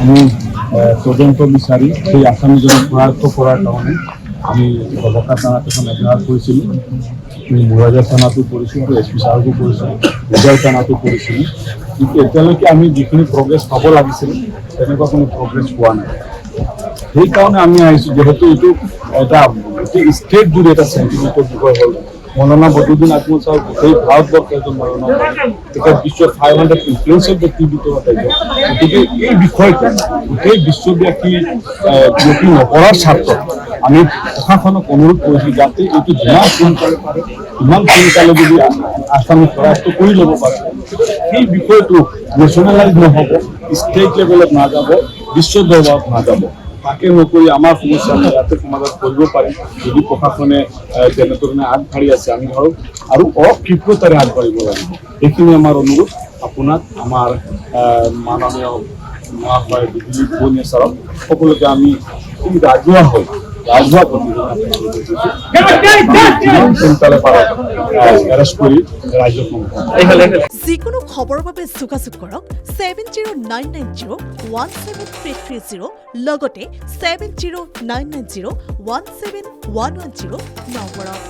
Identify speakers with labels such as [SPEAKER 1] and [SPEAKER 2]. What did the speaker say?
[SPEAKER 1] আমি তদন্ত বিচাৰি সেই আসামিজনক শনাক্ত কৰাৰ কাৰণে আমি বকা থানাত এখন এজাহাৰ কৰিছিলোঁ, মুৰাজাৰ থানাতো কৰিছোঁ আৰু এছ পি ছাৰকো কৰিছোঁ, উজাই থানাতো কৰিছিলোঁ। কিন্তু এতিয়ালৈকে আমি যিখিনি প্ৰগ্ৰেছ পাব লাগিছিল তেনেকুৱা কোনো প্ৰগ্ৰেছ পোৱা নাই। সেইকাৰণে আমি আহিছোঁ, যিহেতু এইটো এটা ষ্টেট জুৰি এটা চেণ্টিমেণ্টৰ বিষয় হ'ল। মৌলানা বদৰুদ্দিন আজমল চাওক গোটেই ভাৰতবৰ্ষৰ এজন মৌলানা, তেখেত বিশ্বৰ 500 ইনফ্লুৱেঞ্চাৰ ব্যক্তিৰ ভিতৰত এজন। গতিকে এই বিষয়টো গোটেই বিশ্বব্যাপী বিয়পি নপৰাৰ স্বাৰ্থত আমি প্ৰশাসনক অনুৰোধ কৰিছোঁ যাতে এইটো যিমান সোনকালে পাৰে ইমান সোনকালে যদি আসামি শনাক্ত কৰি ল'ব পাৰে, সেই বিষয়টো নেশ্যনেলাইজ নহ'ব, ষ্টেট লেভেলত নাযাব, বিশ্ব দৰবাৰত নাযাব। তাকে নকৰি আমাৰ সমস্যা আমি ইয়াতে সমাধান কৰিব পাৰিম যদি প্ৰশাসনে যেনেধৰণে আগবাঢ়ি আছে আমি ধৰক আৰু অক্ষিপ্ৰতাৰে আগবাঢ়িব লাগিব। এইখিনি আমাৰ অনুৰোধ আপোনাক, আমাৰ মাননীয় মহাশয় দিলীপ বনিয়া ছাৰক, সকলোকে আমি ৰাজহুৱা হৈ
[SPEAKER 2] যিকোনো খবৰৰ বাবে যোগাযোগ কৰক 7099017330 লগতে 7099017110 নম্বৰত।